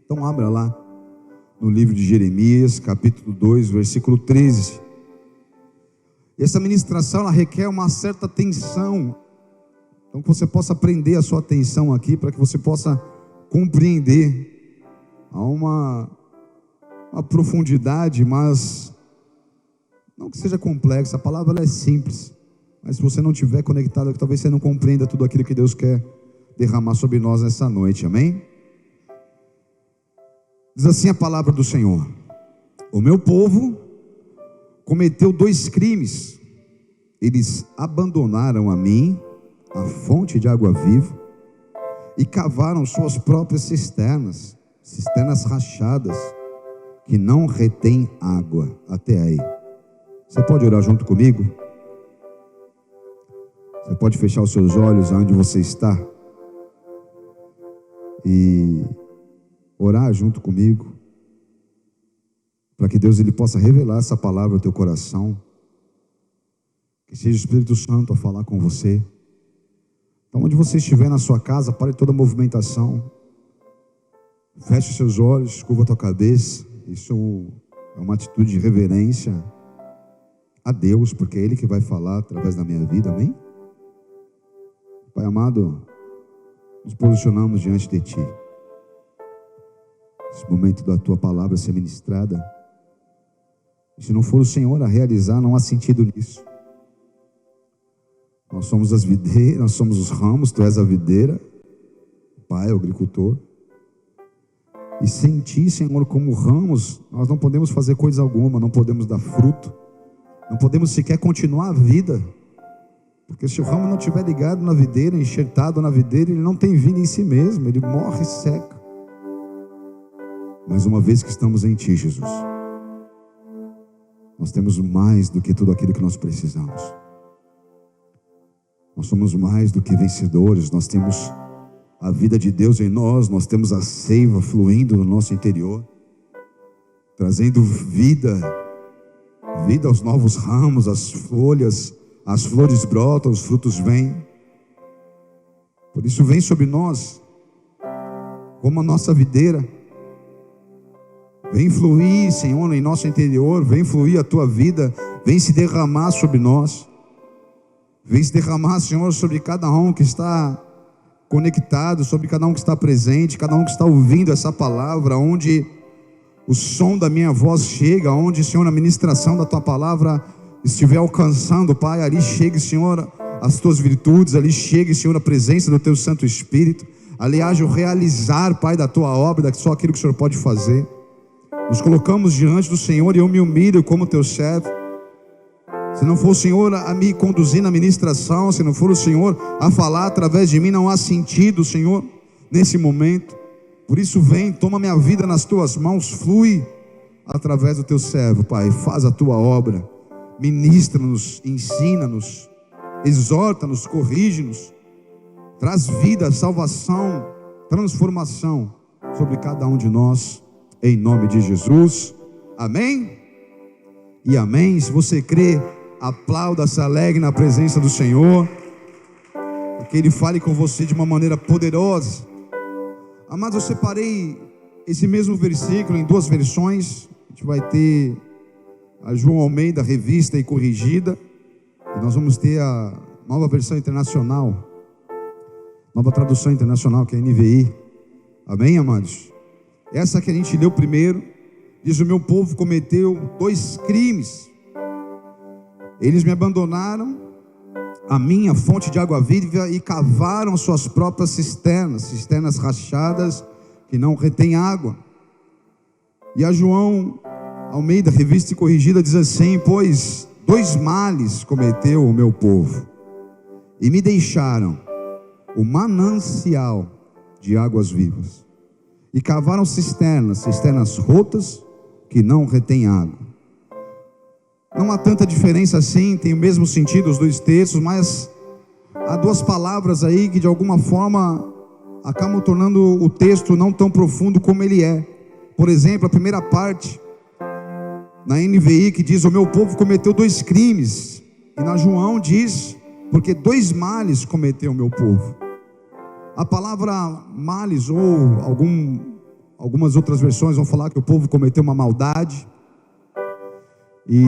Então abra lá no livro de Jeremias, capítulo 2, versículo 13. Essa ministração, ela requer uma certa atenção. Então que você possa prender a sua atenção aqui, para que você possa compreender. Há uma profundidade, mas não que seja complexa. A palavra ela é simples, mas se você não estiver conectado, talvez você não compreenda tudo aquilo que Deus quer derramar sobre nós nessa noite, amém? Diz assim a palavra do Senhor: o meu povo cometeu 2 crimes. Eles abandonaram a mim, a fonte de água viva, e cavaram suas próprias cisternas rachadas, que não retém água. Até aí. Você pode orar junto comigo? Você pode fechar os seus olhos onde você está e orar junto comigo, para que Deus ele possa revelar essa palavra ao teu coração, que seja o Espírito Santo a falar com você. Então, onde você estiver na sua casa, pare toda a movimentação, feche os seus olhos, curva a tua cabeça. Isso é uma atitude de reverência a Deus, porque é Ele que vai falar através da minha vida, amém? Pai amado, nos posicionamos diante de Ti. Esse momento da Tua palavra ser ministrada, e se não for o Senhor a realizar, não há sentido nisso. Nós somos as videiras, nós somos os ramos, Tu és a videira, o Pai é o agricultor. E sem Ti, Senhor, como ramos, nós não podemos fazer coisa alguma, não podemos dar fruto, não podemos sequer continuar a vida. Porque se o ramo não estiver ligado na videira, enxertado na videira, ele não tem vida em si mesmo, ele morre e seca. Mas uma vez que estamos em Ti, Jesus, nós temos mais do que tudo aquilo que nós precisamos. Nós somos mais do que vencedores. Nós temos a vida de Deus em nós, nós temos a seiva fluindo no nosso interior, trazendo vida aos novos ramos, às folhas. As flores brotam, os frutos vêm. Por isso vem sobre nós, como a nossa videira. Vem fluir, Senhor, em nosso interior. Vem fluir a Tua vida. Vem se derramar sobre nós. Vem se derramar, Senhor, sobre cada um que está conectado, sobre cada um que está presente, cada um que está ouvindo essa palavra, onde o som da minha voz chega, onde, Senhor, a ministração da Tua palavra estiver alcançando, Pai, ali chegue, Senhor, as Tuas virtudes, ali chegue, Senhor, a presença do Teu Santo Espírito, ali haja o realizar, Pai, da Tua obra, só aquilo que o Senhor pode fazer. Nos colocamos diante do Senhor e eu me humilho como Teu servo. Se não for o Senhor a me conduzir na ministração, se não for o Senhor a falar através de mim, não há sentido, Senhor, nesse momento. Por isso vem, toma minha vida nas Tuas mãos, flui através do Teu servo, Pai, faz a Tua obra. Ministra-nos, ensina-nos, exorta-nos, corrige-nos, traz vida, salvação, transformação sobre cada um de nós, em nome de Jesus, amém? E amém. Se você crê, aplauda, se alegre na presença do Senhor, que Ele fale com você de uma maneira poderosa. Amados, eu separei esse mesmo versículo em 2 versões. A gente vai ter a João Almeida, revista e corrigida, e nós vamos ter a nova versão internacional, nova tradução internacional, que é a NVI, amém, amados? Essa que a gente leu primeiro, diz: o meu povo cometeu 2 crimes, eles me abandonaram a minha fonte de água viva e cavaram suas próprias cisternas rachadas, que não retém água. E a João Almeida, revista e corrigida, diz assim: pois 2 males cometeu o meu povo, e me deixaram o manancial de águas vivas, e cavaram cisternas rotas, que não retém água. Não há tanta diferença assim, tem o mesmo sentido os 2 textos, mas há 2 palavras aí que de alguma forma acabam tornando o texto não tão profundo como ele é. Por exemplo, a primeira parte na NVI, que diz: o meu povo cometeu 2 crimes, e na João diz: porque 2 males cometeu o meu povo. A palavra males, ou algumas outras versões vão falar que o povo cometeu uma maldade. E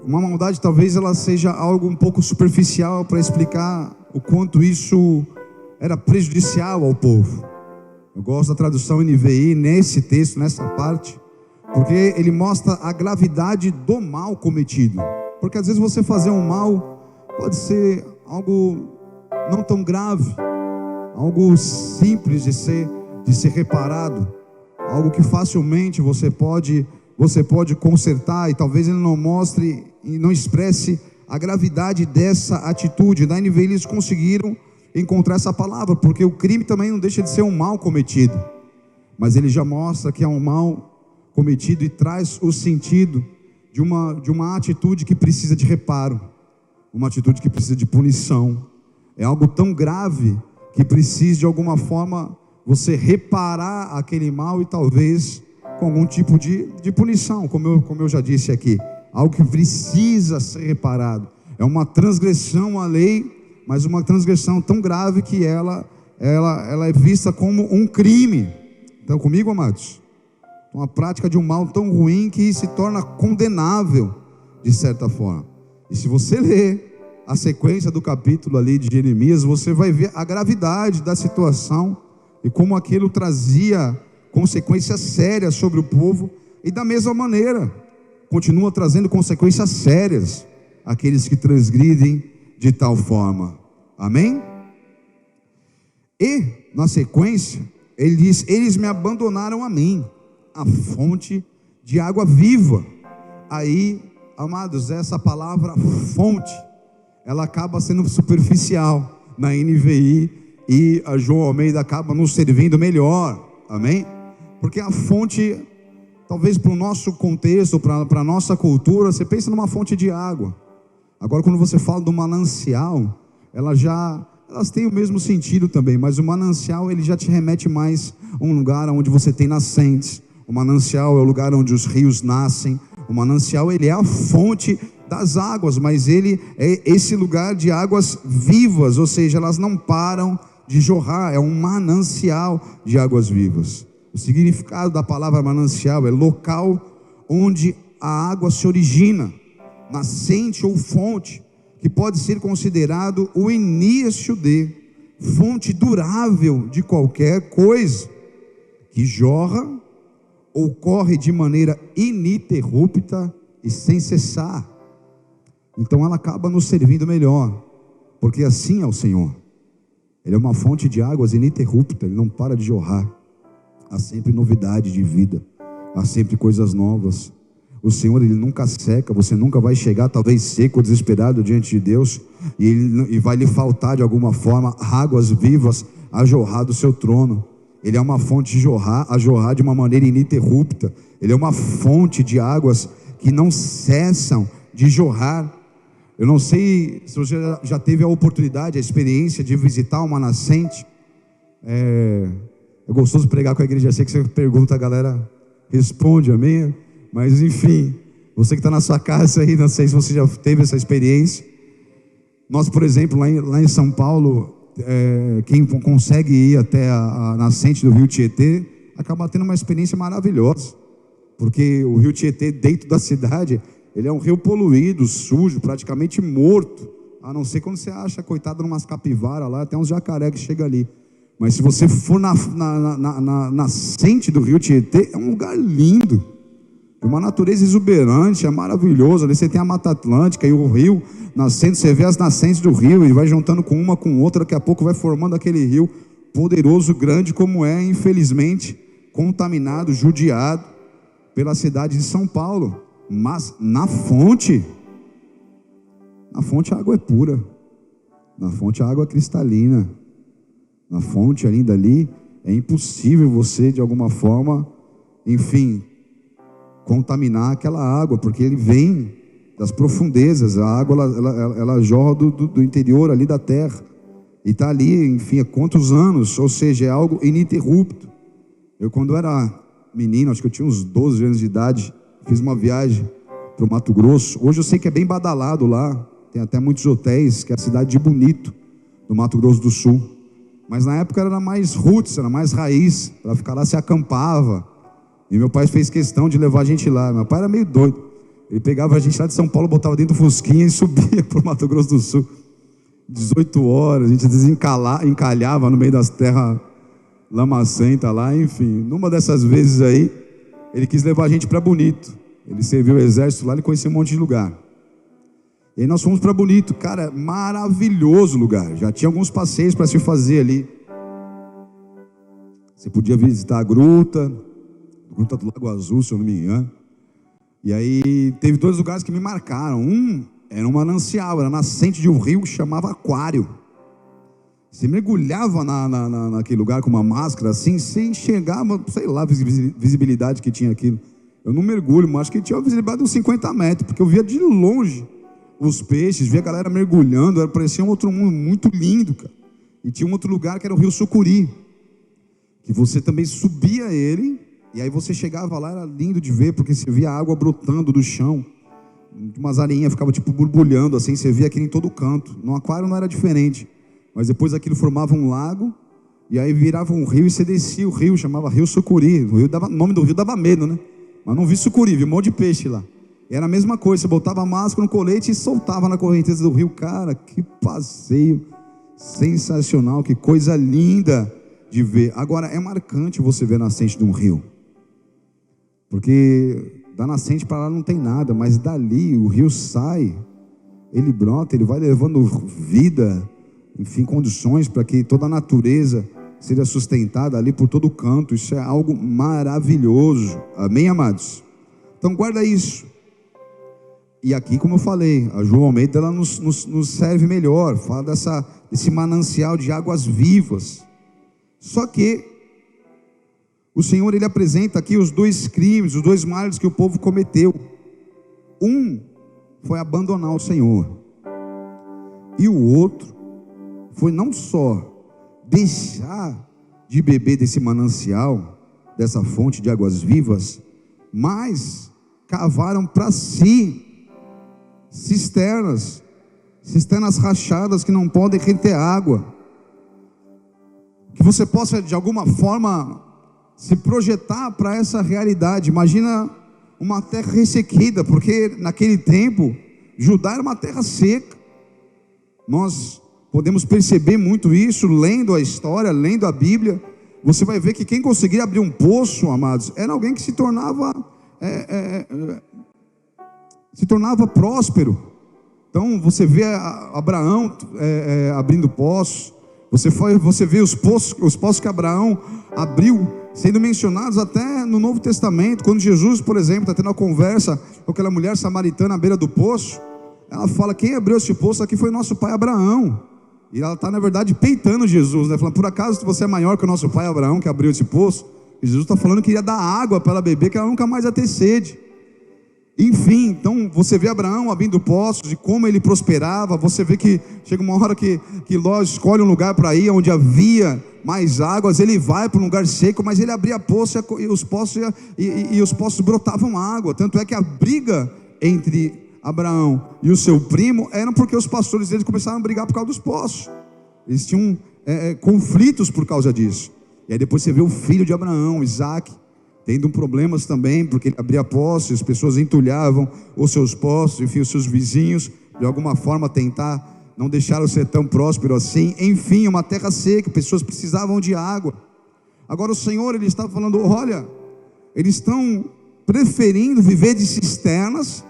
uma maldade talvez ela seja algo um pouco superficial para explicar o quanto isso era prejudicial ao povo. Eu gosto da tradução NVI nesse texto, nessa parte, porque ele mostra a gravidade do mal cometido. Porque às vezes você fazer um mal pode ser algo não tão grave, algo simples de ser reparado, algo que facilmente você pode consertar, e talvez ele não mostre e não expresse a gravidade dessa atitude. Na NVI eles conseguiram encontrar essa palavra, porque o crime também não deixa de ser um mal cometido, mas ele já mostra que é um mal cometido e traz o sentido de uma atitude que precisa de reparo, uma atitude que precisa de punição. É algo tão grave que precisa de alguma forma você reparar aquele mal, e talvez com algum tipo de punição, como eu já disse aqui, algo que precisa ser reparado. É uma transgressão à lei, mas uma transgressão tão grave que ela é vista como um crime. Estão comigo, amados? Uma prática de um mal tão ruim que se torna condenável de certa forma. E se você ler a sequência do capítulo ali de Jeremias, você vai ver a gravidade da situação e como aquilo trazia consequências sérias sobre o povo, e da mesma maneira continua trazendo consequências sérias àqueles que transgridem de tal forma. Amém? E na sequência ele diz: eles me abandonaram a mim, a fonte de água viva. Aí, amados, essa palavra fonte, ela acaba sendo superficial na NVI, e a João Almeida acaba nos servindo melhor. Amém? Porque a fonte, talvez para o nosso contexto, para a nossa cultura, você pensa numa fonte de água. Agora, quando você fala do manancial, elas têm o mesmo sentido também, mas o manancial ele já te remete mais a um lugar onde você tem nascentes. O manancial é o lugar onde os rios nascem. O manancial ele é a fonte das águas, mas ele é esse lugar de águas vivas, ou seja, elas não param de jorrar. É um manancial de águas vivas. O significado da palavra manancial é local onde a água se origina, nascente ou fonte, que pode ser considerado o início de fonte durável de qualquer coisa, que jorra ou corre de maneira ininterrupta e sem cessar. Então ela acaba nos servindo melhor, porque assim é o Senhor. Ele é uma fonte de águas ininterrupta, ele não para de jorrar. Há sempre novidade de vida, há sempre coisas novas. O Senhor, ele nunca seca. Você nunca vai chegar talvez seco ou desesperado diante de Deus e vai lhe faltar de alguma forma águas vivas a jorrar do seu trono. Ele é uma fonte de a jorrar de uma maneira ininterrupta. Ele é uma fonte de águas que não cessam de jorrar. Eu não sei se você já teve a oportunidade, a experiência de visitar uma nascente. É gostoso pregar com a igreja. Eu sei que você pergunta, a galera responde, amém? Mas enfim, você que está na sua casa aí, não sei se você já teve essa experiência. Nós, por exemplo, lá em São Paulo, quem consegue ir até a nascente do rio Tietê, acaba tendo uma experiência maravilhosa. Porque o rio Tietê, dentro da cidade, ele é um rio poluído, sujo, praticamente morto. A não ser quando você acha, coitado, numas capivaras lá, até uns jacaré que chega ali. Mas se você for na nascente do rio Tietê, é um lugar lindo, uma natureza exuberante, é maravilhoso. Ali você tem a Mata Atlântica e o rio nascendo, você vê as nascentes do rio, e vai juntando com uma com outra, daqui a pouco vai formando aquele rio poderoso, grande, como é, infelizmente, contaminado, judiado pela cidade de São Paulo. Mas na fonte a água é pura, na fonte a água é cristalina. Na fonte ainda ali, é impossível você de alguma forma, enfim, contaminar aquela água, porque ele vem das profundezas. A água ela jorra do interior ali da terra, e está ali, enfim, há quantos anos, ou seja, é algo ininterrupto. Eu, quando era menino, acho que eu tinha uns 12 anos de idade, fiz uma viagem para o Mato Grosso. Hoje eu sei que é bem badalado lá, tem até muitos hotéis, que é a cidade de Bonito, no Mato Grosso do Sul. Mas na época era mais roots, era mais raiz. Para ficar lá se acampava. E meu pai fez questão de levar a gente lá. Meu pai era meio doido. Ele pegava a gente lá de São Paulo, botava dentro do Fusquinha e subia para o Mato Grosso do Sul. 18 horas, a gente encalhava no meio das terras lamacenta lá, enfim. Numa dessas vezes aí, ele quis levar a gente para Bonito. Ele serviu o exército lá, ele conhecia um monte de lugar. E aí nós fomos para Bonito, cara, maravilhoso lugar. Já tinha alguns passeios para se fazer ali. Você podia visitar a Gruta do Lago Azul, se eu não me engano. E aí teve 2 lugares que me marcaram. Um era um manancial, era a nascente de um rio que chamava Aquário. Você mergulhava naquele lugar com uma máscara assim, você enxergava, sei lá, a visibilidade que tinha aquilo. Eu não mergulho, mas acho que tinha uma visibilidade de uns 50 metros, porque eu via de longe os peixes, via a galera mergulhando, parecia um outro mundo muito lindo, cara. E tinha um outro lugar que era o Rio Sucuri, que você também subia ele, e aí você chegava lá, era lindo de ver, porque você via a água brotando do chão, umas areinhas ficavam tipo borbulhando assim, você via aquilo em todo canto. No aquário não era diferente, mas depois aquilo formava um lago, e aí virava um rio, e você descia o rio, chamava Rio Sucuri. O nome do rio dava medo, né? Mas não vi sucuri, vi um monte de peixe lá. Era a mesma coisa, você botava a máscara no colete e soltava na correnteza do rio. Cara, que passeio sensacional, que coisa linda de ver. Agora, é marcante você ver a nascente de um rio, porque da nascente para lá não tem nada, mas dali o rio sai, ele brota, ele vai levando vida, enfim, condições para que toda a natureza seja sustentada ali por todo canto. Isso é algo maravilhoso, amém, amados? Então guarda isso. E aqui, como eu falei, a João Almeida, ela nos serve melhor, fala desse manancial de águas vivas. Só que o Senhor, ele apresenta aqui os 2 crimes, os 2 males que o povo cometeu. Um foi abandonar o Senhor, e o outro foi não só deixar de beber desse manancial, dessa fonte de águas vivas, mas cavaram para si cisternas rachadas que não podem reter água. Que você possa de alguma forma se projetar para essa realidade. Imagina uma terra ressequida, porque naquele tempo Judá era uma terra seca. Nós podemos perceber muito isso lendo a história, lendo a Bíblia. Você vai ver que quem conseguia abrir um poço, amados, era alguém que se tornava próspero. Então você vê Abraão abrindo poços. Você vê os poços que Abraão abriu sendo mencionados até no Novo Testamento. Quando Jesus, por exemplo, está tendo uma conversa com aquela mulher samaritana à beira do poço, ela fala: quem abriu esse poço aqui foi nosso pai Abraão. E ela está, na verdade, peitando Jesus, né? Falando: por acaso você é maior que o nosso pai Abraão, que abriu esse poço? E Jesus está falando que ia dar água para ela beber, que ela nunca mais ia ter sede. Enfim, então você vê Abraão abrindo poços e como ele prosperava. Você vê que chega uma hora que Ló escolhe um lugar para ir onde havia mais águas. Ele vai para um lugar seco, mas ele abria poço e os poços brotavam água. Tanto é que a briga entre Abraão e o seu primo era porque os pastores deles começaram a brigar por causa dos poços. Eles tinham conflitos por causa disso. E aí depois você vê o filho de Abraão, Isaac, tendo problemas também, porque ele abria poços, as pessoas entulhavam os seus poços, enfim, os seus vizinhos, de alguma forma tentar não deixá-lo ser tão próspero assim. Enfim, uma terra seca, pessoas precisavam de água. Agora o Senhor, ele está falando: olha, eles estão preferindo viver de cisternas,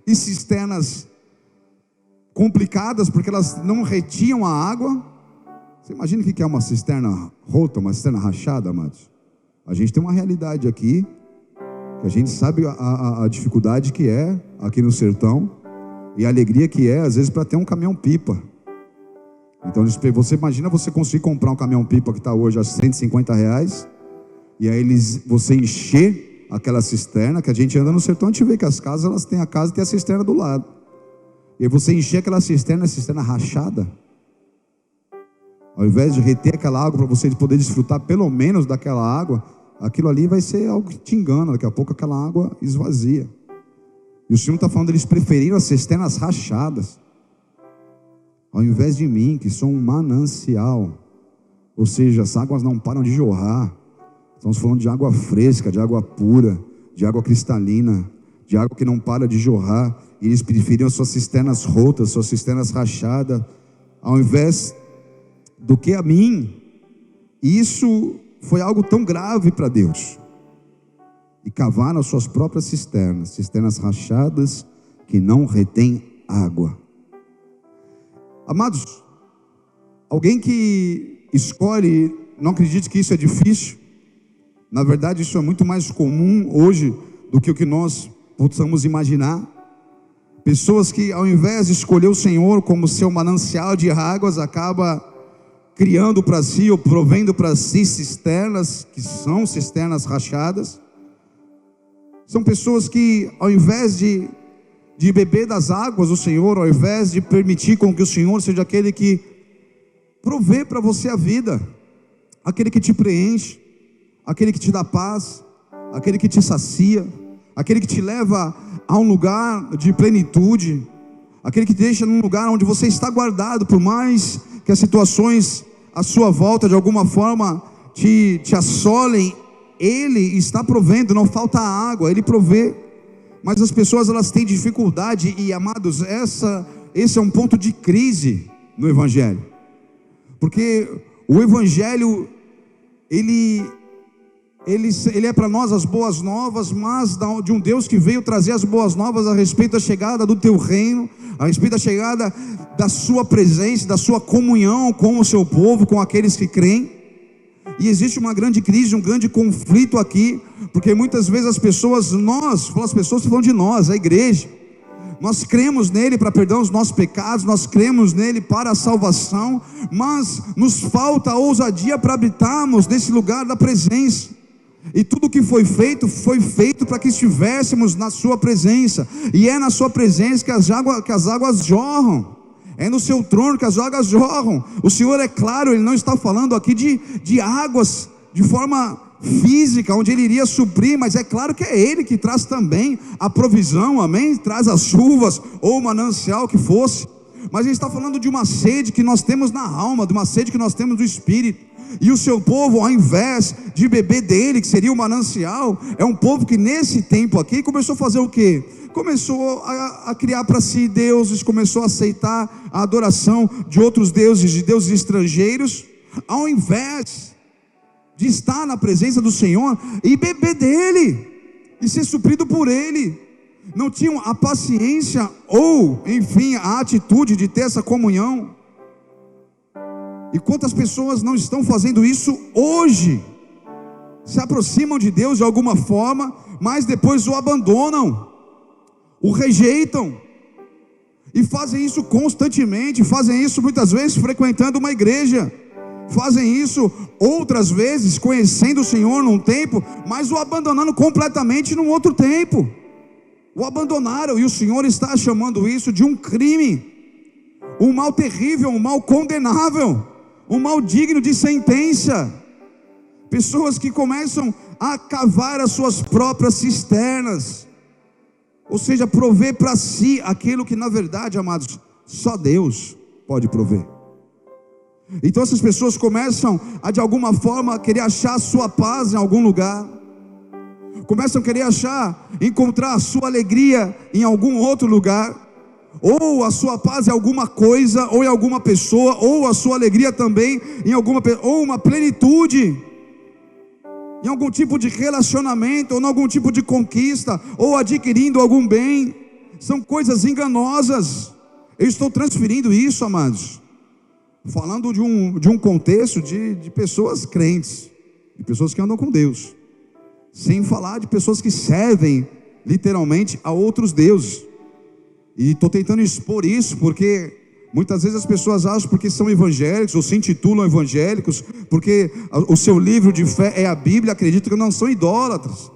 e cisternas complicadas, porque elas não retiam a água. Você imagina o que é uma cisterna rota, uma cisterna rachada, amados? A gente tem uma realidade aqui, que a gente sabe a dificuldade que é aqui no sertão, e a alegria que é, às vezes, para ter um caminhão-pipa. Então você imagina você conseguir comprar um caminhão-pipa que está hoje a R$150, e aí você encher aquela cisterna, que a gente anda no sertão, a gente vê que as casas, elas têm a casa e tem a cisterna do lado. E aí você encher aquela cisterna, a cisterna rachada, ao invés de reter aquela água para você poder desfrutar pelo menos daquela água, aquilo ali vai ser algo que te engana. Daqui a pouco aquela água esvazia. E o Senhor está falando: eles preferiram as cisternas rachadas, ao invés de mim, que sou um manancial. Ou seja, as águas não param de jorrar. Estamos falando de água fresca, de água pura, de água cristalina, de água que não para de jorrar. E eles preferiam suas cisternas rotas, suas cisternas rachadas, ao invés do que a mim. E isso foi algo tão grave para Deus. E cavaram as suas próprias cisternas, cisternas rachadas que não retêm água. Amados, alguém que escolhe, não acredite que isso é difícil. Na verdade, isso é muito mais comum hoje do que o que nós possamos imaginar. Pessoas que, ao invés de escolher o Senhor como seu manancial de águas, acaba criando para si ou provendo para si cisternas, que são cisternas rachadas. São pessoas que, ao invés de beber das águas do Senhor, ao invés de permitir com que o Senhor seja aquele que provê para você a vida, aquele que te preenche, aquele que te dá paz, aquele que te sacia, aquele que te leva a um lugar de plenitude, aquele que te deixa num lugar onde você está guardado, por mais que as situações à sua volta de alguma forma te assolem, Ele está provendo, não falta água, Ele provê. Mas as pessoas, elas têm dificuldade, e amados, esse é um ponto de crise no Evangelho, porque o Evangelho, ele é para nós as boas novas, mas de um Deus que veio trazer as boas novas a respeito da chegada do teu reino, a respeito da chegada da sua presença, da sua comunhão com o seu povo, com aqueles que creem. E existe uma grande crise, um grande conflito aqui, porque muitas vezes as pessoas falam de nós, a igreja, nós cremos nele para perdão dos nossos pecados, nós cremos nele para a salvação, mas nos falta a ousadia para habitarmos nesse lugar da presença. E tudo que foi feito para que estivéssemos na sua presença, e é na sua presença que as águas jorram, é no seu trono que as águas jorram. O Senhor é claro, Ele não está falando aqui de águas de forma física, onde Ele iria suprir, mas é claro que é Ele que traz também a provisão, amém? Traz as chuvas, ou o manancial que fosse, mas Ele está falando de uma sede que nós temos na alma, de uma sede que nós temos do Espírito. E o seu povo, ao invés de beber dele, que seria o manancial, é um povo que nesse tempo aqui começou a fazer o quê? Começou a criar para si deuses, começou a aceitar a adoração de outros deuses, de deuses estrangeiros, ao invés de estar na presença do Senhor e beber dele, e ser suprido por ele. Não tinham a paciência, ou enfim, a atitude de ter essa comunhão. E quantas pessoas não estão fazendo isso hoje? Se aproximam de Deus de alguma forma, mas depois o abandonam, o rejeitam, e fazem isso constantemente, fazem isso muitas vezes frequentando uma igreja, fazem isso outras vezes conhecendo o Senhor num tempo, mas o abandonando completamente num outro tempo. O abandonaram, e o Senhor está chamando isso de um crime, um mal terrível, um mal condenável, um mal digno de sentença. Pessoas que começam a cavar as suas próprias cisternas, ou seja, prover para si aquilo que na verdade, amados, só Deus pode prover. Então essas pessoas começam a de alguma forma querer achar a sua paz em algum lugar, começam a querer encontrar a sua alegria em algum outro lugar, ou a sua paz em alguma coisa, ou em alguma pessoa, ou a sua alegria também em ou uma plenitude em algum tipo de relacionamento, ou em algum tipo de conquista, ou adquirindo algum bem. São coisas enganosas. Eu estou transferindo isso, amados, falando de um contexto de pessoas crentes, de pessoas que andam com Deus, sem falar de pessoas que servem literalmente a outros deuses. E estou tentando expor isso porque muitas vezes as pessoas acham, porque são evangélicos, ou se intitulam evangélicos, porque o seu livro de fé é a Bíblia, acreditam que não são idólatras.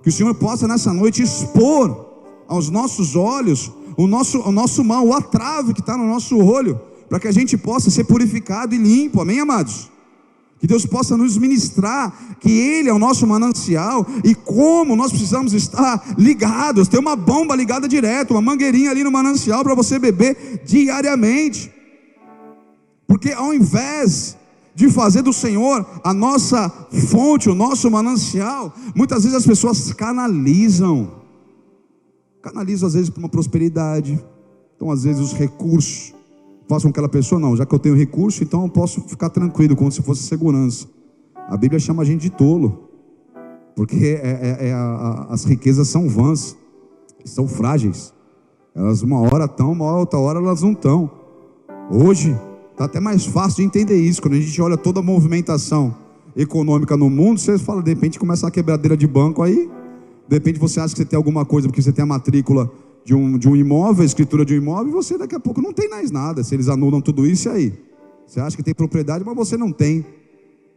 Que o Senhor possa nessa noite expor aos nossos olhos o nosso mal, o atrave que está no nosso olho, para que a gente possa ser purificado e limpo, amém, amados? Que Deus possa nos ministrar que Ele é o nosso manancial, e como nós precisamos estar ligados, ter uma bomba ligada direto, uma mangueirinha ali no manancial para você beber diariamente. Porque ao invés de fazer do Senhor a nossa fonte, o nosso manancial, muitas vezes as pessoas canalizam às vezes para uma prosperidade. Então às vezes os recursos façam com aquela pessoa, não, já que eu tenho recurso, então eu posso ficar tranquilo, como se fosse segurança. A Bíblia chama a gente de tolo, porque as riquezas são vãs, são frágeis. Elas uma hora estão, uma outra hora elas não estão. Hoje está até mais fácil de entender isso. Quando a gente olha toda a movimentação econômica no mundo, você fala, de repente começa uma quebradeira de banco aí, de repente você acha que você tem alguma coisa, porque você tem a matrícula de um imóvel, a escritura de um imóvel, e você daqui a pouco não tem mais nada. Se eles anulam tudo isso, e aí? Você acha que tem propriedade, mas você não tem.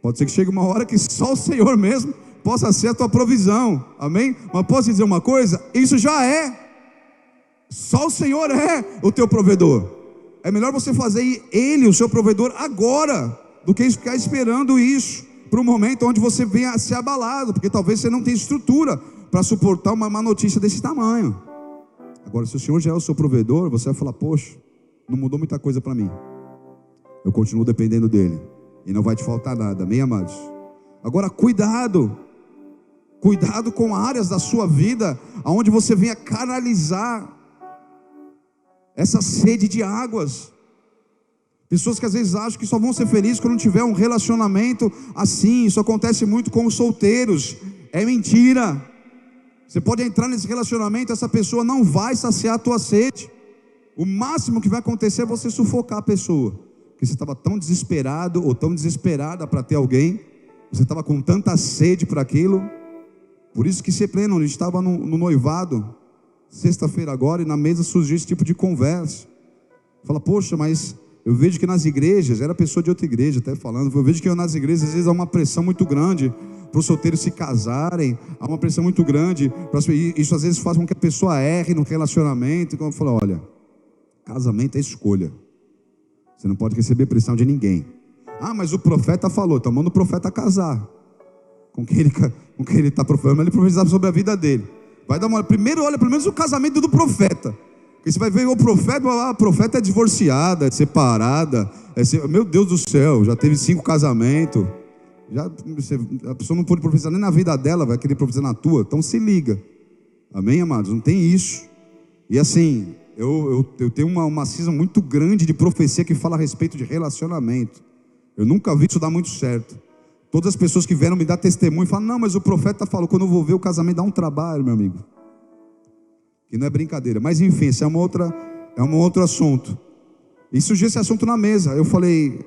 Pode ser que chegue uma hora que só o Senhor mesmo possa ser a tua provisão, amém? Mas posso dizer uma coisa? Isso já é. Só o Senhor é o teu provedor. É melhor você fazer Ele o seu provedor agora, do que ficar esperando isso para um momento onde você venha a ser abalado, porque talvez você não tenha estrutura para suportar uma má notícia desse tamanho. Agora, se o Senhor já é o seu provedor, você vai falar, poxa, não mudou muita coisa para mim, eu continuo dependendo dEle, e não vai te faltar nada, amém, amados? Agora, cuidado com áreas da sua vida, onde você venha canalizar essa sede de águas. Pessoas que às vezes acham que só vão ser felizes quando tiver um relacionamento assim. Isso acontece muito com os solteiros. É mentira. Você pode entrar nesse relacionamento, essa pessoa não vai saciar a tua sede. O máximo que vai acontecer é você sufocar a pessoa, porque você estava tão desesperado ou tão desesperada para ter alguém, você estava com tanta sede para aquilo. Por isso que se pleno, a gente estava no noivado sexta-feira agora, e na mesa surgiu esse tipo de conversa. Fala, poxa, mas eu vejo que nas igrejas, era pessoa de outra igreja até falando, eu vejo que nas igrejas às vezes há uma pressão muito grande para os solteiros se casarem, há uma pressão muito grande, isso às vezes faz com que a pessoa erre no relacionamento. Então eu falo, olha, casamento é escolha, você não pode receber pressão de ninguém. Ah, mas o profeta falou, então manda o profeta casar com quem ele está profetizando, ele profetizava sobre a vida dele. Vai dar uma, primeiro olha pelo menos o casamento do profeta, porque você vai ver o profeta, a profeta é divorciada, é separada, meu Deus do céu, já teve 5 casamentos, a pessoa não pôde profetizar nem na vida dela, vai querer profetizar na tua. Então se liga, amém, amados? Não tem isso. E assim, eu tenho uma cisão muito grande de profecia que fala a respeito de relacionamento. Eu nunca vi isso dar muito certo. Todas as pessoas que vieram me dar testemunho falam, não, mas o profeta falou, quando eu vou ver o casamento dá um trabalho, meu amigo, que não é brincadeira. Mas enfim, esse é um outro assunto. E surgiu esse assunto na mesa. Eu falei,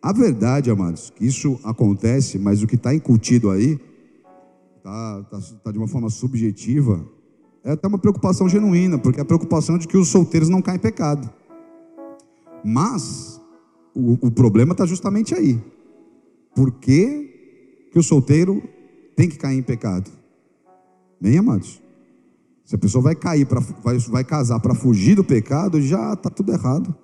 a verdade, amados, que isso acontece, mas o que está incutido aí tá de uma forma subjetiva. É até uma preocupação genuína, porque é a preocupação de que os solteiros não caem em pecado. Mas o problema está justamente aí. Por que o solteiro tem que cair em pecado? Bem, amados, se a pessoa vai casar para fugir do pecado, já está tudo errado.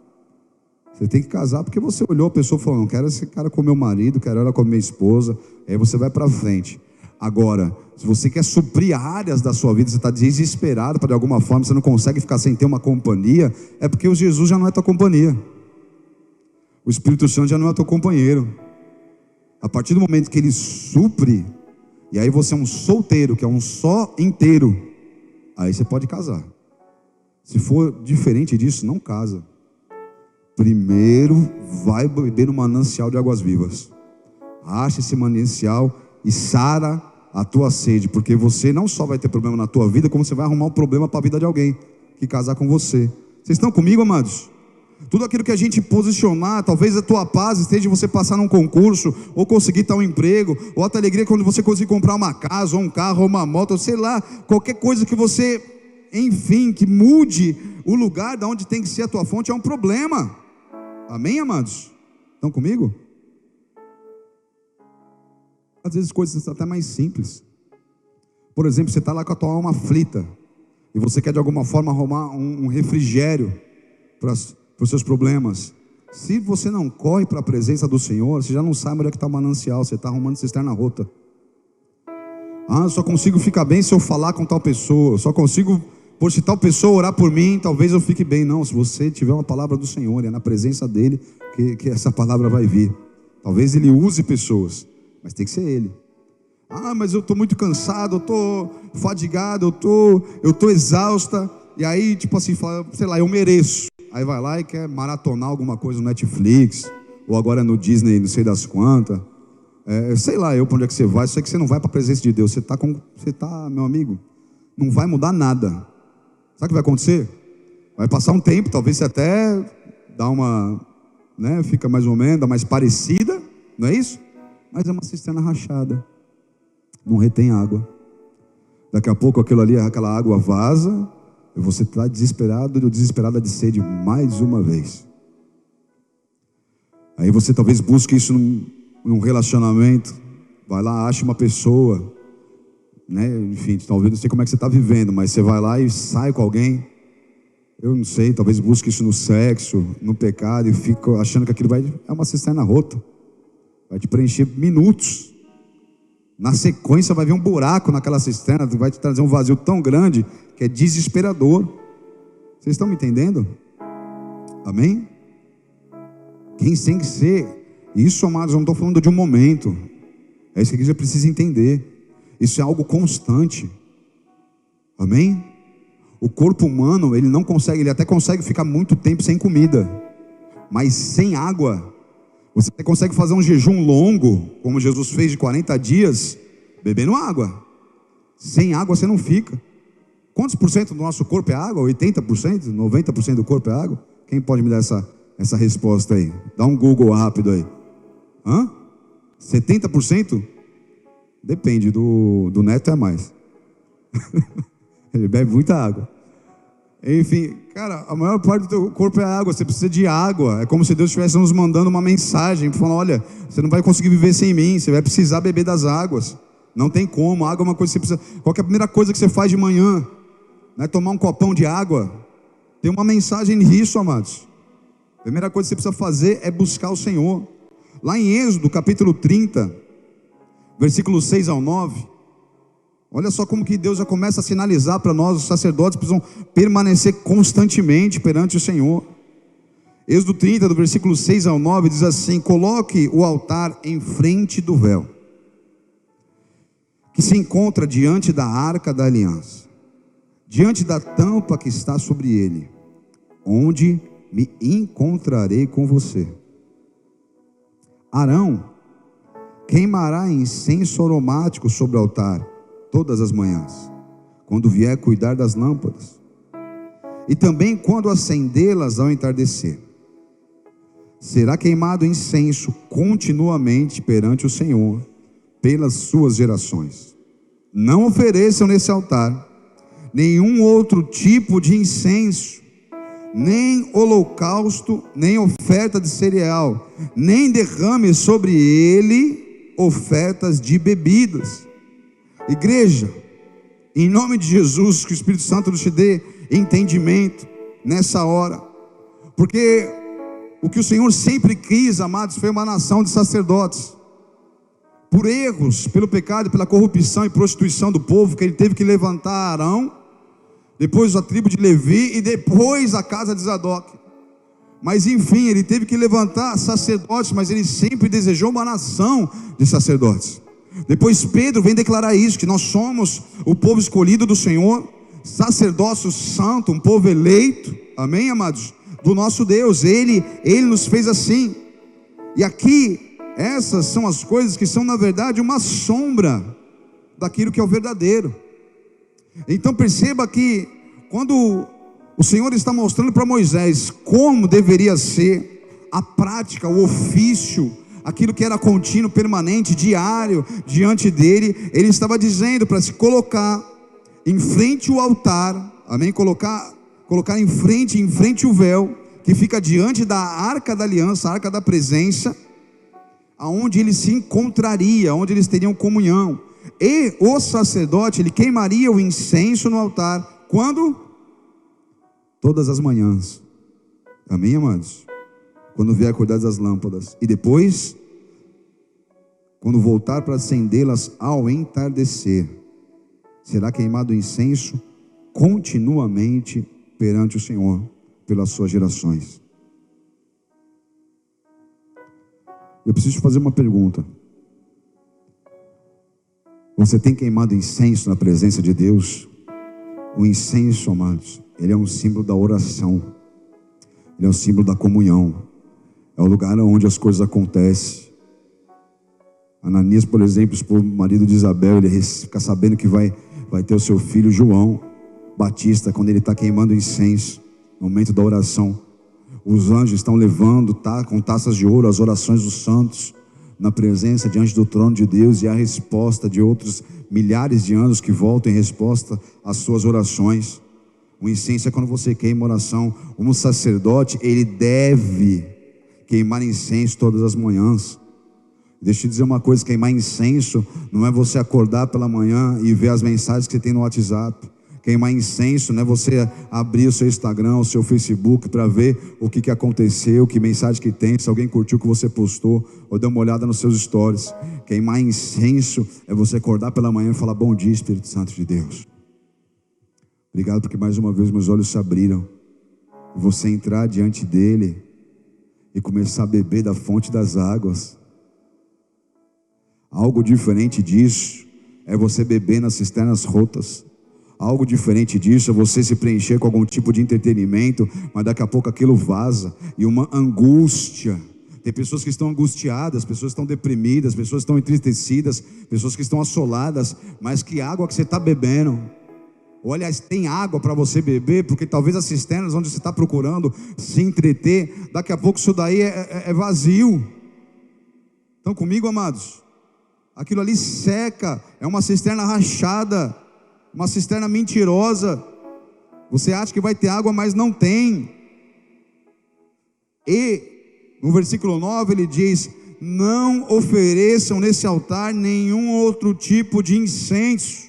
Você tem que casar porque você olhou a pessoa e falou, não quero esse cara como meu marido, quero ela como minha esposa. Aí você vai para frente. Agora, se você quer suprir áreas da sua vida, você está desesperado para de alguma forma, você não consegue ficar sem ter uma companhia, é porque o Jesus já não é tua companhia, o Espírito Santo já não é teu companheiro. A partir do momento que ele supre, e aí você é um solteiro, que é um só inteiro, aí você pode casar. Se for diferente disso, não casa. Primeiro vai beber no manancial de águas vivas. Acha esse manancial e sara a tua sede, porque você não só vai ter problema na tua vida, como você vai arrumar um problema para a vida de alguém que casar com você. Vocês estão comigo, amados? Tudo aquilo que a gente posicionar, talvez a tua paz esteja em você passar num concurso, ou conseguir tal emprego, ou a tua alegria quando você conseguir comprar uma casa, ou um carro, ou uma moto, ou sei lá, qualquer coisa que você, enfim, que mude o lugar de onde tem que ser a tua fonte, é um problema. Amém, amados? Estão comigo? Às vezes coisas até mais simples. Por exemplo, você está lá com a tua alma aflita, e você quer de alguma forma arrumar um refrigério para os seus problemas. Se você não corre para a presença do Senhor, você já não sabe onde é que está o manancial, você está arrumando cisterna rota. Ah, eu só consigo ficar bem se eu falar com tal pessoa, eu só consigo, se tal pessoa orar por mim, talvez eu fique bem. Não, se você tiver uma palavra do Senhor, é na presença dEle que essa palavra vai vir. Talvez ele use pessoas, mas tem que ser ele. Ah, mas eu estou muito cansado, eu estou fadigado, eu tô exausta. E aí, tipo assim, fala, sei lá, eu mereço. Aí vai lá e quer maratonar alguma coisa no Netflix, ou agora no Disney, não sei das quantas. Sei lá eu para onde é que você vai, só que você não vai para a presença de Deus. Você tá, meu amigo, não vai mudar nada. Sabe o que vai acontecer? Vai passar um tempo, talvez você até dá uma, né, fica mais ou menos, dá mais parecida, não é isso? Mas é uma cisterna rachada, não retém água. Daqui a pouco aquela água vaza, e você está desesperado ou desesperada de sede mais uma vez. Aí você talvez busque isso num relacionamento, vai lá, acha uma pessoa, né? Enfim, talvez não sei como é que você está vivendo, mas você vai lá e sai com alguém, eu não sei, talvez busque isso no sexo, no pecado, e fica achando que aquilo é uma cisterna rota, vai te preencher minutos, na sequência vai vir um buraco naquela cisterna, vai te trazer um vazio tão grande, que é desesperador. Vocês estão me entendendo? Amém? Quem tem que ser, isso, amados, eu não estou falando de um momento, é isso que a igreja precisa entender, isso é algo constante. Amém? O corpo humano, ele não consegue, ele até consegue ficar muito tempo sem comida, mas sem água, você até consegue fazer um jejum longo, como Jesus fez de 40 dias, bebendo água. Sem água você não fica. Quantos por cento do nosso corpo é água? 80%? 90% do corpo é água? Quem pode me dar essa resposta aí? Dá um Google rápido aí. 70%? Depende, do Neto é mais. Ele bebe muita água. Enfim, cara, a maior parte do teu corpo é água. Você precisa de água. É como se Deus estivesse nos mandando uma mensagem, falando: olha, você não vai conseguir viver sem mim, você vai precisar beber das águas. Não tem como, a água é uma coisa que você precisa. Qual que é a primeira coisa que você faz de manhã? Não é tomar um copão de água? Tem uma mensagem nisso, amados. A primeira coisa que você precisa fazer é buscar o Senhor. Lá em Êxodo, capítulo 30, versículos 6 ao 9, olha só como que Deus já começa a sinalizar para nós, os sacerdotes precisam permanecer constantemente perante o Senhor. Êxodo 30, do versículo 6 ao 9, diz assim: coloque o altar em frente do véu, que se encontra diante da arca da aliança, diante da tampa que está sobre ele, onde me encontrarei com você. Arão queimará incenso aromático sobre o altar todas as manhãs, quando vier cuidar das lâmpadas, e também quando acendê-las ao entardecer. Será queimado incenso continuamente perante o Senhor, pelas suas gerações. Não ofereçam nesse altar nenhum outro tipo de incenso, nem holocausto, nem oferta de cereal, nem derrame sobre ele ofertas de bebidas. Igreja, em nome de Jesus, que o Espírito Santo nos te dê entendimento nessa hora, porque o que o Senhor sempre quis, amados, foi uma nação de sacerdotes. Por erros, pelo pecado, pela corrupção e prostituição do povo, que ele teve que levantar Arão, depois a tribo de Levi e depois a casa de Zadok. Mas enfim, ele teve que levantar sacerdotes, mas ele sempre desejou uma nação de sacerdotes. Depois Pedro vem declarar isso, que nós somos o povo escolhido do Senhor, sacerdócio santo, um povo eleito, amém, amados, do nosso Deus. Ele nos fez assim. E aqui, essas são as coisas que são na verdade uma sombra daquilo que é o verdadeiro. Então perceba que quando o Senhor está mostrando para Moisés como deveria ser a prática, o ofício, aquilo que era contínuo, permanente, diário, diante dele, ele estava dizendo para se colocar em frente o altar, amém? Colocar em frente o véu, que fica diante da arca da aliança, a arca da presença, aonde ele se encontraria, onde eles teriam comunhão. E o sacerdote, ele queimaria o incenso no altar, quando? Todas as manhãs, amém, amados? Quando vier acordar das lâmpadas, e depois, quando voltar para acendê-las ao entardecer, será queimado o incenso continuamente perante o Senhor, pelas suas gerações. Eu preciso te fazer uma pergunta. Você tem queimado incenso na presença de Deus? O incenso, amados, ele é um símbolo da oração. Ele é um símbolo da comunhão. É o lugar onde as coisas acontecem. Ananias, por exemplo, o marido de Isabel, ele fica sabendo que vai ter o seu filho João Batista, quando ele está queimando incenso, no momento da oração. Os anjos estão levando com taças de ouro as orações dos santos na presença diante do trono de Deus, e a resposta de outros milhares de anjos que voltam em resposta às suas orações. O incenso é quando você queima oração. Um sacerdote, ele deve queimar incenso todas as manhãs. Deixa eu te dizer uma coisa: queimar incenso não é você acordar pela manhã e ver as mensagens que você tem no WhatsApp. Queimar incenso não é você abrir o seu Instagram, o seu Facebook para ver o que aconteceu, que mensagem que tem, se alguém curtiu o que você postou, ou deu uma olhada nos seus stories. Queimar incenso é você acordar pela manhã e falar: bom dia, Espírito Santo de Deus. Obrigado porque mais uma vez meus olhos se abriram. E você entrar diante dele e começar a beber da fonte das águas. Algo diferente disso é você beber nas cisternas rotas. Algo diferente disso é você se preencher com algum tipo de entretenimento, mas daqui a pouco aquilo vaza. E uma angústia. Tem pessoas que estão angustiadas, pessoas que estão deprimidas, pessoas que estão entristecidas, pessoas que estão assoladas. Mas que água que você está bebendo? Ou aliás, tem água para você beber, porque talvez as cisternas onde você está procurando se entreter, daqui a pouco isso daí é vazio. Estão comigo, amados? Aquilo ali seca, é uma cisterna rachada, uma cisterna mentirosa. Você acha que vai ter água, mas não tem. E no versículo 9 ele diz: não ofereçam nesse altar nenhum outro tipo de incenso.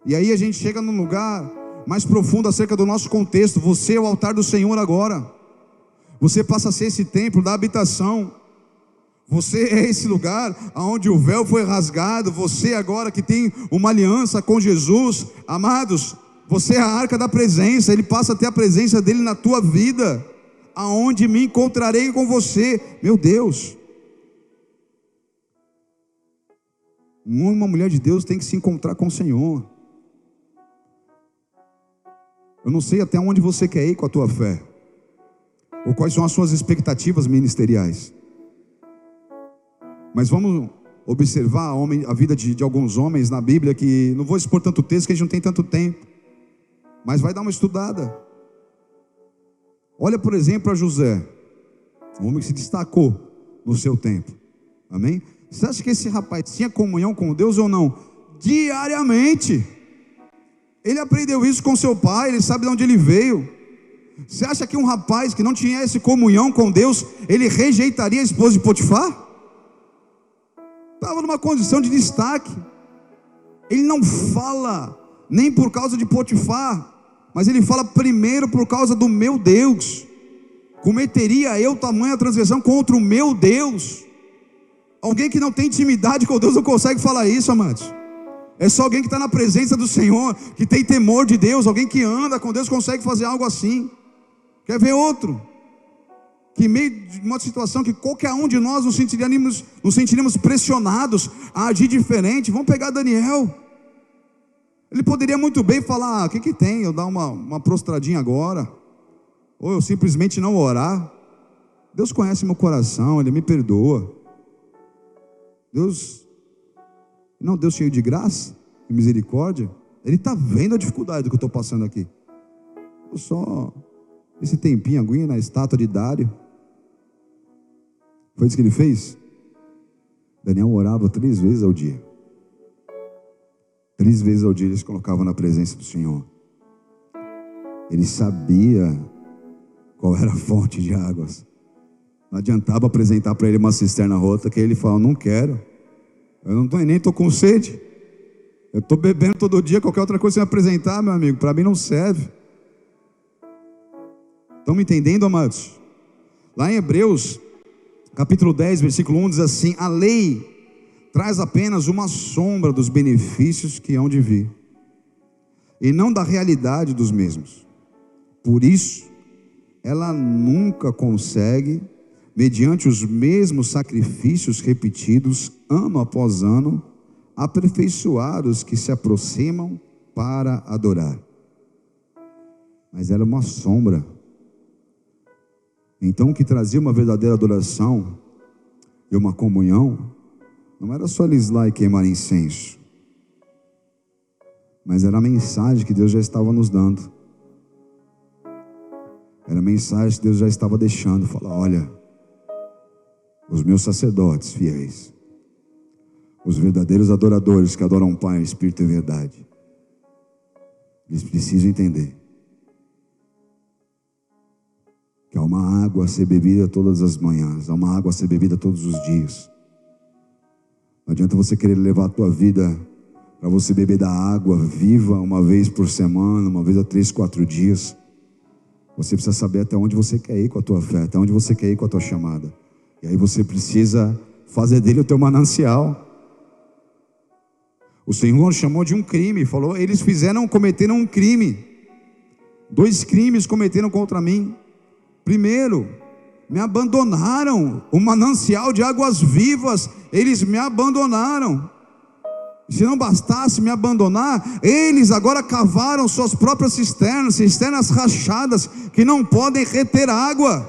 E aí a gente chega num lugar mais profundo acerca do nosso contexto. Você é o altar do Senhor agora. Você passa a ser esse templo da habitação. Você é esse lugar onde o véu foi rasgado. Você agora que tem uma aliança com Jesus, amados, você é a arca da presença. Ele passa a ter a presença dele na tua vida. Aonde me encontrarei com você? Meu Deus. Um homem e uma mulher de Deus tem que se encontrar com o Senhor. Eu não sei até onde você quer ir com a tua fé, ou quais são as suas expectativas ministeriais. Mas vamos observar a vida de alguns homens na Bíblia, que não vou expor tanto texto, que a gente não tem tanto tempo, mas vai dar uma estudada. Olha, por exemplo, para José, um homem que se destacou no seu tempo. Amém? Você acha que esse rapaz tinha comunhão com Deus ou não? Diariamente. Ele aprendeu isso com seu pai, ele sabe de onde ele veio. Você acha que um rapaz que não tinha essa comunhão com Deus, ele rejeitaria a esposa de Potifar? Estava numa condição de destaque. Ele não fala nem por causa de Potifar, mas ele fala primeiro por causa do meu Deus. Cometeria eu tamanha transgressão contra o meu Deus? Alguém que não tem intimidade com Deus não consegue falar isso, amados. É só alguém que está na presença do Senhor, que tem temor de Deus. Alguém que anda com Deus consegue fazer algo assim. Quer ver outro? Que meio de uma situação que qualquer um de nós nos sentiríamos pressionados a agir diferente. Vamos pegar Daniel. Ele poderia muito bem falar: o que tem? Eu dar uma prostradinha agora, ou eu simplesmente não orar. Deus conhece meu coração, Ele me perdoa. Deus cheio de graça e misericórdia. Ele está vendo a dificuldade do que eu estou passando aqui. Eu só esse tempinho aguinha na estátua de Dário. Foi isso que ele fez? Daniel orava 3 vezes ao dia. 3 vezes ao dia ele se colocava na presença do Senhor. Ele sabia qual era a fonte de águas. Não adiantava apresentar para ele uma cisterna rota, que ele falava: não quero. Eu nem estou com sede. Eu estou bebendo todo dia. Qualquer outra coisa que você me apresentar, meu amigo, para mim não serve. Estão me entendendo, amados? Lá em Hebreus, capítulo 10, versículo 1, diz assim: a lei traz apenas uma sombra dos benefícios que hão de vir, e não da realidade dos mesmos. Por isso, ela nunca consegue mediante os mesmos sacrifícios repetidos, ano após ano, aperfeiçoar os que se aproximam para adorar. Mas era uma sombra. Então o que trazia uma verdadeira adoração e uma comunhão, não era só eles lá e queimar incenso, mas era a mensagem que Deus já estava nos dando. Era a mensagem que Deus já estava deixando. Falar: olha, os meus sacerdotes fiéis, os verdadeiros adoradores que adoram o Pai, Espírito e verdade, eles precisam entender que há uma água a ser bebida todas as manhãs, há uma água a ser bebida todos os dias. Não adianta você querer levar a tua vida para você beber da água viva uma vez por semana, uma vez a 3, 4 dias. Você precisa saber até onde você quer ir com a tua fé, até onde você quer ir com a tua chamada. E aí você precisa fazer dele o teu manancial. O Senhor chamou de um crime, falou: eles cometeram um crime. 2 crimes cometeram contra mim. Primeiro, me abandonaram o manancial de águas vivas. Eles me abandonaram. Se não bastasse me abandonar, eles agora cavaram suas próprias cisternas rachadas, que não podem reter água.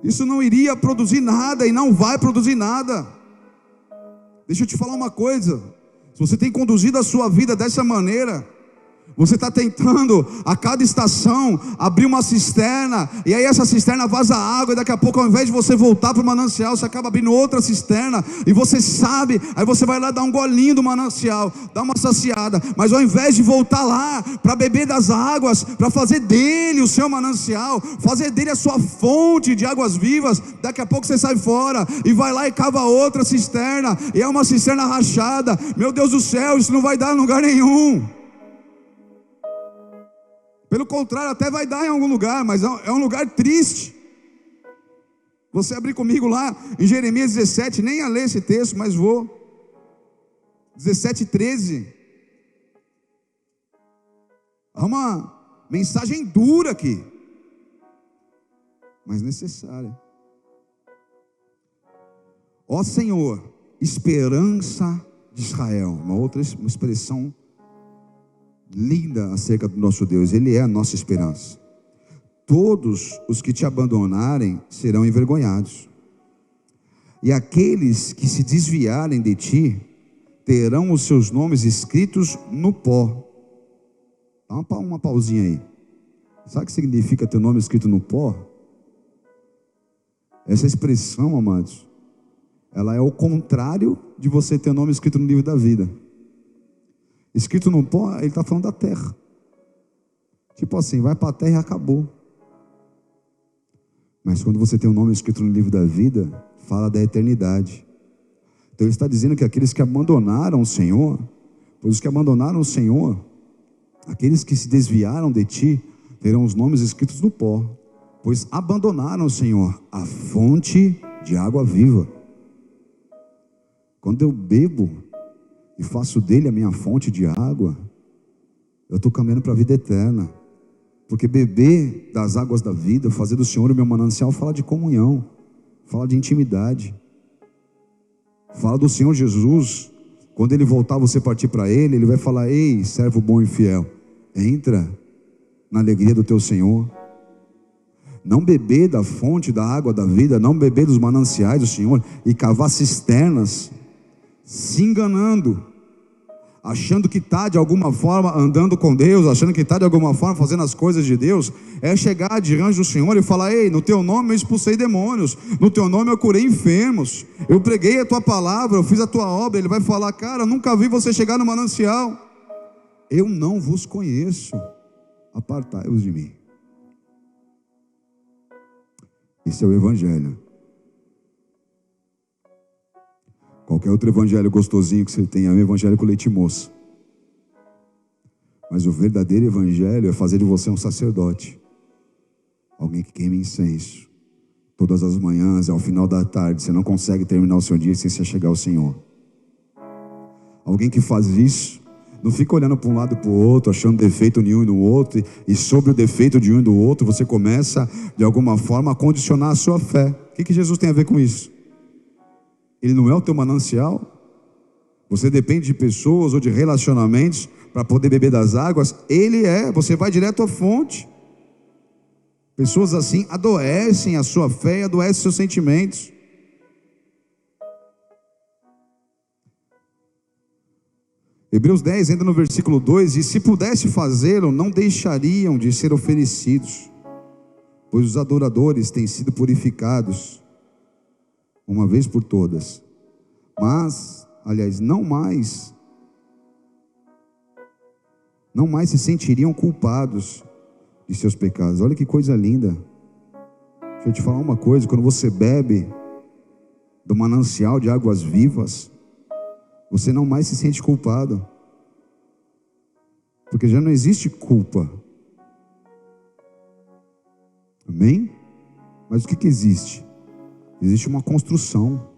Isso não iria produzir nada e não vai produzir nada. Deixa eu te falar uma coisa: se você tem conduzido a sua vida dessa maneira, você está tentando a cada estação abrir uma cisterna, e aí essa cisterna vaza água, e daqui a pouco, ao invés de você voltar para o manancial, você acaba abrindo outra cisterna, e você sabe, aí você vai lá dar um golinho do manancial, dá uma saciada, mas ao invés de voltar lá para beber das águas, para fazer dele o seu manancial, fazer dele a sua fonte de águas vivas, daqui a pouco você sai fora e vai lá e cava outra cisterna, e é uma cisterna rachada. Meu Deus do céu, isso não vai dar em lugar nenhum. Pelo contrário, até vai dar em algum lugar, mas é um lugar triste. Você abrir comigo lá em Jeremias 17, nem ia ler esse texto, mas vou. 17:13. Há uma mensagem dura aqui, mas necessária. Ó Senhor, esperança de Israel. Uma expressão linda acerca do nosso Deus. Ele é a nossa esperança. Todos os que te abandonarem serão envergonhados, e aqueles que se desviarem de ti terão os seus nomes escritos no pó. Dá uma pausinha aí. Sabe o que significa ter o nome escrito no pó? Essa expressão, amados, ela é o contrário de você ter o nome escrito no livro da vida. Escrito no pó, ele está falando da terra. Tipo assim, vai para a terra e acabou. Mas quando você tem o nome escrito no livro da vida, fala da eternidade. Então ele está dizendo que aqueles que abandonaram o Senhor, pois os que abandonaram o Senhor, aqueles que se desviaram de ti, terão os nomes escritos no pó, pois abandonaram o Senhor, a fonte de água viva. Quando eu bebo e faço dele a minha fonte de água, eu estou caminhando para a vida eterna. Porque beber das águas da vida, fazer do Senhor o meu manancial, fala de comunhão, fala de intimidade, fala do Senhor Jesus. Quando Ele voltar, você partir para Ele, Ele vai falar: ei, servo bom e fiel, entra na alegria do teu Senhor. Não beber da fonte da água da vida, não beber dos mananciais do Senhor e cavar cisternas, se enganando, achando que está de alguma forma andando com Deus, achando que está de alguma forma fazendo as coisas de Deus, é chegar diante do Senhor e falar: ei, no teu nome eu expulsei demônios, no teu nome eu curei enfermos, eu preguei a tua palavra, eu fiz a tua obra. Ele vai falar: cara, nunca vi você chegar no manancial, eu não vos conheço, apartai-vos de mim. Esse é o Evangelho. Qualquer outro evangelho gostosinho que você tenha é um evangelho com leite moça. Mas o verdadeiro evangelho é fazer de você um sacerdote, alguém que queima incenso todas as manhãs, ao final da tarde. Você não consegue terminar o seu dia sem se chegar ao Senhor. Alguém que faz isso Não fica olhando para um lado e para o outro, achando defeito de um e do outro, e sobre o defeito de um e do outro, você começa, de alguma forma, a condicionar a sua fé. O que Jesus tem a ver com isso? Ele não é o teu manancial? Você depende de pessoas ou de relacionamentos para poder beber das águas? Ele é, você vai direto à fonte. Pessoas assim adoecem a sua fé e adoecem seus sentimentos. Hebreus 10 entra no versículo 2: e se pudesse fazê-lo, não deixariam de ser oferecidos, pois os adoradores têm sido purificados uma vez por todas. Mas, aliás, não mais se sentiriam culpados de seus pecados. Olha que coisa linda. Deixa eu te falar uma coisa: quando você bebe do manancial de águas vivas, você não mais se sente culpado, porque já não existe culpa. Amém? Mas o que existe? Existe uma construção.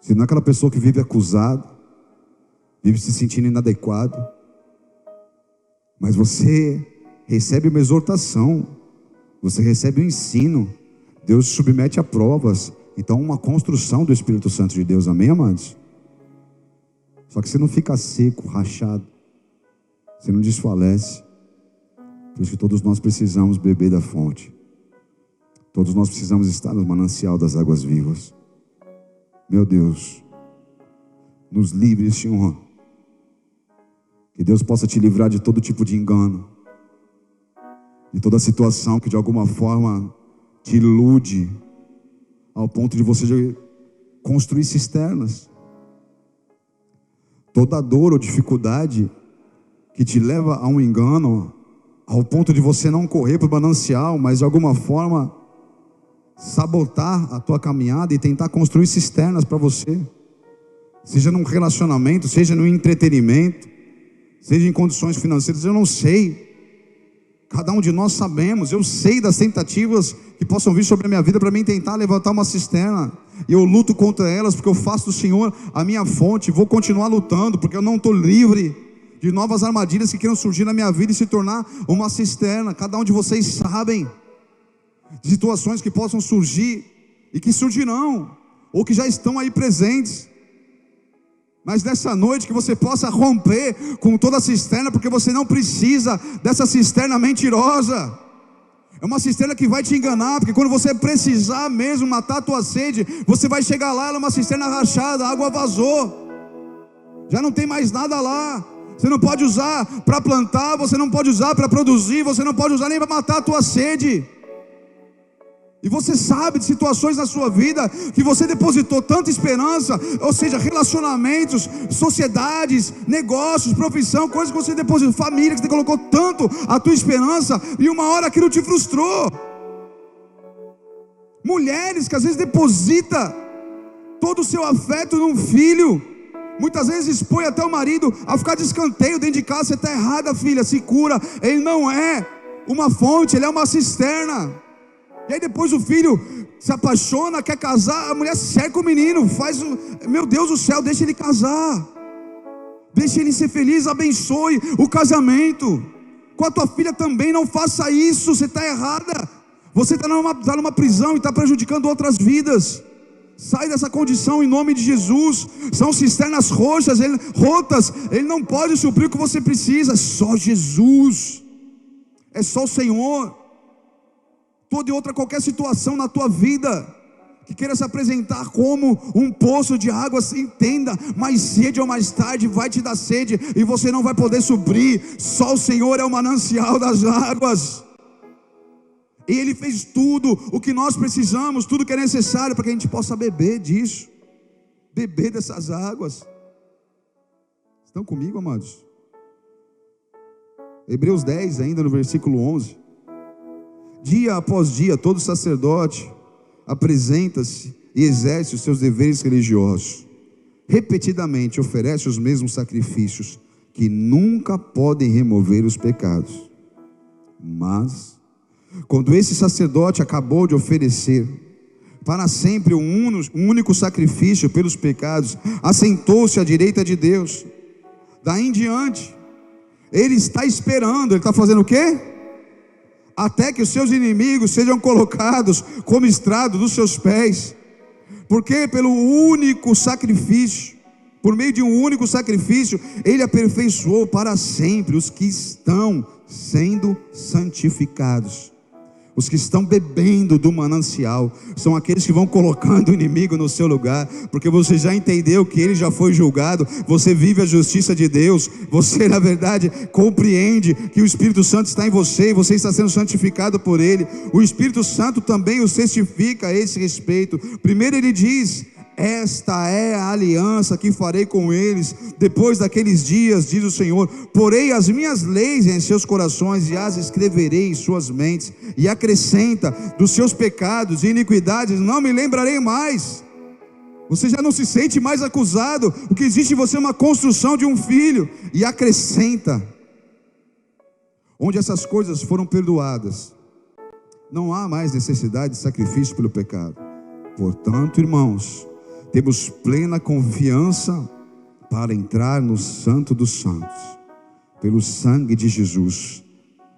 Você não é aquela pessoa que vive acusado, vive se sentindo inadequado, mas você recebe uma exortação, você recebe um ensino, Deus te submete a provas. Então, uma construção do Espírito Santo de Deus, amém, amados? Só que você não fica seco, rachado, você não desfalece. Por isso que todos nós precisamos beber da fonte, todos nós precisamos estar no manancial das águas vivas. Meu Deus, nos livre, Senhor, que Deus possa te livrar de todo tipo de engano, de toda situação que de alguma forma te ilude, ao ponto de você construir cisternas. Toda dor ou dificuldade que te leva a um engano, ao ponto de você não correr para o manancial, mas de alguma forma sabotar a tua caminhada e tentar construir cisternas para você, seja num relacionamento, seja no entretenimento, seja em condições financeiras, eu não sei. Cada um de nós sabemos, eu sei das tentativas que possam vir sobre a minha vida para mim tentar levantar uma cisterna. E eu luto contra elas, porque eu faço do Senhor a minha fonte. Vou continuar lutando, porque eu não estou livre de novas armadilhas que queiram surgir na minha vida e se tornar uma cisterna. Cada um de vocês sabem de situações que possam surgir e que surgirão, ou que já estão aí presentes. Mas nessa noite que você possa romper com toda a cisterna, porque você não precisa dessa cisterna mentirosa. É uma cisterna que vai te enganar, porque quando você precisar mesmo matar a tua sede, você vai chegar lá, ela é uma cisterna rachada, a água vazou, já não tem mais nada lá. Você não pode usar para plantar, você não pode usar para produzir, você não pode usar nem para matar a tua sede. E você sabe de situações na sua vida que você depositou tanta esperança, ou seja, relacionamentos, sociedades, negócios, profissão, coisas que você depositou, família, que você colocou tanto a tua esperança, e uma hora aquilo te frustrou. Mulheres que às vezes deposita todo o seu afeto num filho, muitas vezes expõe até o marido a ficar de escanteio dentro de casa. Você está errada, filha, se cura. Ele não é uma fonte, ele é uma cisterna. E aí depois o filho se apaixona, quer casar, a mulher cerca o menino, meu Deus do céu, deixa ele casar, deixa ele ser feliz, abençoe o casamento. Com a tua filha também, não faça isso, você está errada. Você está numa prisão e está prejudicando outras vidas. Sai dessa condição em nome de Jesus. São cisternas rotas, ele não pode suprir o que você precisa. É só Jesus, é só o Senhor. Toda e outra qualquer situação na tua vida que queira se apresentar como um poço de águas, entenda, mais cedo ou mais tarde vai te dar sede e você não vai poder suprir. Só o Senhor é o manancial das águas, e Ele fez tudo o que nós precisamos, tudo que é necessário para que a gente possa beber disso, beber dessas águas. Estão comigo, amados? Hebreus 10, ainda no versículo 11: dia após dia, todo sacerdote apresenta-se e exerce os seus deveres religiosos. Repetidamente oferece os mesmos sacrifícios, que nunca podem remover os pecados. Mas, quando esse sacerdote acabou de oferecer para sempre um único sacrifício pelos pecados, assentou-se à direita de Deus, daí em diante, ele está esperando, ele está fazendo o quê? Até que os seus inimigos sejam colocados como estrado dos seus pés. Porque pelo único sacrifício, por meio de um único sacrifício, ele aperfeiçoou para sempre os que estão sendo santificados. Os que estão bebendo do manancial são aqueles que vão colocando o inimigo no seu lugar, porque você já entendeu que ele já foi julgado, você vive a justiça de Deus, você na verdade compreende que o Espírito Santo está em você e você está sendo santificado por ele. O Espírito Santo também o certifica a esse respeito. Primeiro ele diz: esta é a aliança que farei com eles depois daqueles dias, diz o Senhor. Porei as minhas leis em seus corações e as escreverei em suas mentes. E acrescenta: dos seus pecados e iniquidades não me lembrarei mais. Você já não se sente mais acusado. O que existe em você é uma construção de um filho. E acrescenta: onde essas coisas foram perdoadas, não há mais necessidade de sacrifício pelo pecado. Portanto, irmãos, temos plena confiança para entrar no Santo dos Santos, pelo sangue de Jesus,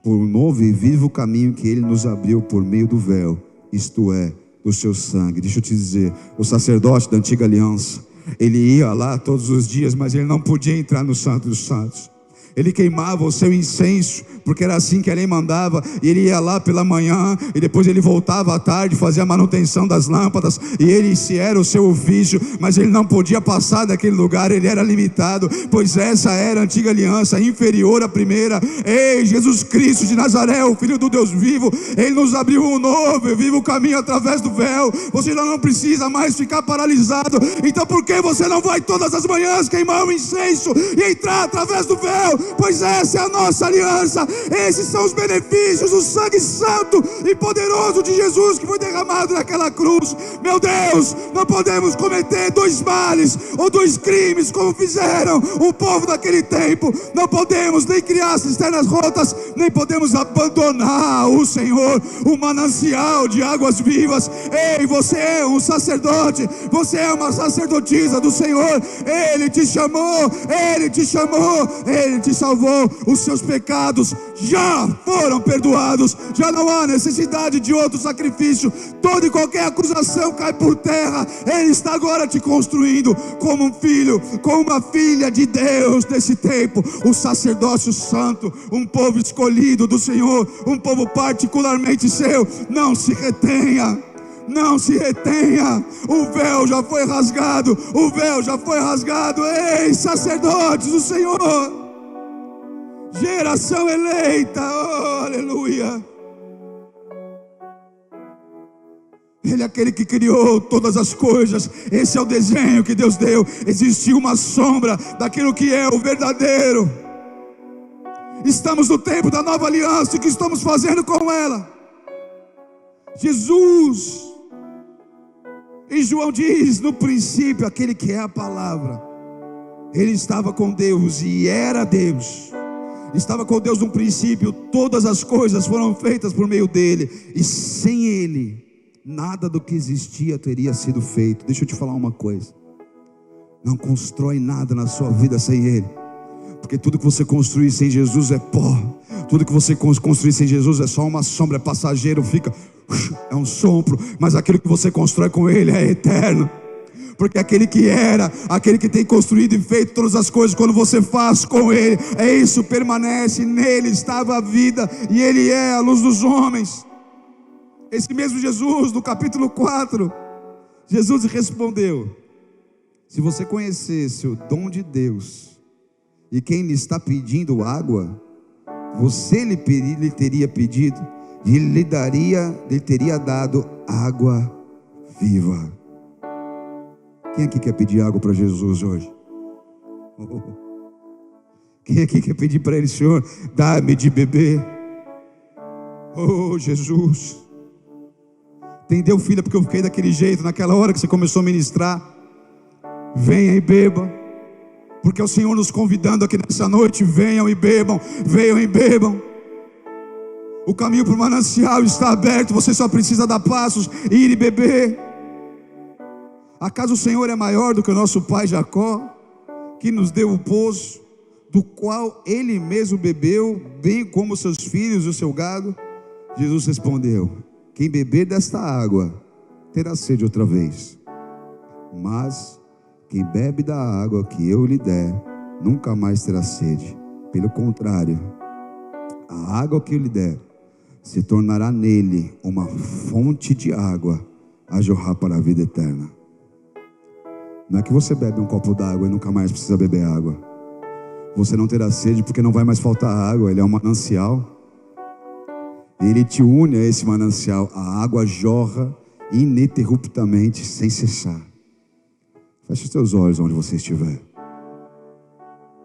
por um novo e vivo caminho que Ele nos abriu por meio do véu, isto é, do seu sangue. Deixa eu te dizer, o sacerdote da antiga aliança, ele ia lá todos os dias, mas ele não podia entrar no Santo dos Santos. Ele queimava o seu incenso, porque era assim que a lei mandava. E ele ia lá pela manhã, e depois ele voltava à tarde, fazia a manutenção das lâmpadas. E esse era o seu ofício, mas ele não podia passar daquele lugar, ele era limitado, pois essa era a antiga aliança, inferior à primeira. Ei, Jesus Cristo de Nazaré, o Filho do Deus vivo, Ele nos abriu um novo e vivo caminho através do véu. Você já não precisa mais ficar paralisado. Então por que você não vai todas as manhãs queimar o incenso e entrar através do véu? Pois essa é a nossa aliança. Esses são os benefícios do sangue santo e poderoso de Jesus que foi derramado naquela cruz. Meu Deus, não podemos cometer dois males ou dois crimes como fizeram o povo daquele tempo. Não podemos nem criar cisternas rotas, nem podemos abandonar o Senhor, o manancial de águas vivas. Ei, você é um sacerdote, você é uma sacerdotisa do Senhor. Ele te chamou, Ele te chamou, Ele te salvou. Os seus pecados já foram perdoados, já não há necessidade de outro sacrifício. Toda e qualquer acusação cai por terra. Ele está agora te construindo como um filho, como uma filha de Deus desse tempo, o sacerdócio santo, um povo escolhido do Senhor, um povo particularmente seu. Não se retenha, não se retenha, o véu já foi rasgado, o véu já foi rasgado. Ei, sacerdotes do Senhor, geração eleita, oh, aleluia. Ele é aquele que criou todas as coisas. Esse é o desenho que Deus deu. Existiu uma sombra daquilo que é o verdadeiro. Estamos no tempo da nova aliança. E o que estamos fazendo com ela? Jesus, em João diz: no princípio, aquele que é a palavra, ele estava com Deus e era Deus. Estava com Deus no princípio. Todas as coisas foram feitas por meio dele, e sem ele nada do que existia teria sido feito. Deixa eu te falar uma coisa: não constrói nada na sua vida sem ele, porque tudo que você construir sem Jesus é pó. Tudo que você construir sem Jesus é só uma sombra, é passageiro, fica, é um sopro. Mas aquilo que você constrói com ele é eterno. Porque aquele que era, aquele que tem construído e feito todas as coisas, quando você faz com ele, é isso, permanece. Nele estava a vida, e ele é a luz dos homens. Esse mesmo Jesus, no capítulo 4, Jesus respondeu: se você conhecesse o dom de Deus e quem lhe está pedindo água, você lhe teria pedido e ele lhe teria dado água viva. Quem aqui quer pedir água para Jesus hoje? Quem aqui quer pedir para ele: Senhor, dá-me de beber? Oh, Jesus. Entendeu, filha, porque eu fiquei daquele jeito naquela hora que você começou a ministrar? Venha e beba, porque é o Senhor nos convidando aqui nessa noite. Venham e bebam, venham e bebam. O caminho para o manancial está aberto. Você só precisa dar passos, ir e beber. Acaso o Senhor é maior do que o nosso pai Jacó, que nos deu o poço, do qual ele mesmo bebeu, bem como seus filhos e o seu gado. Jesus respondeu: quem beber desta água terá sede outra vez, mas quem bebe da água que eu lhe der nunca mais terá sede. Pelo contrário, a água que eu lhe der se tornará nele uma fonte de água a jorrar para a vida eterna. Não é que você bebe um copo d'água e nunca mais precisa beber água. Você não terá sede porque não vai mais faltar água. Ele é um manancial. Ele te une a esse manancial. A água jorra ininterruptamente, sem cessar. Feche os teus olhos onde você estiver.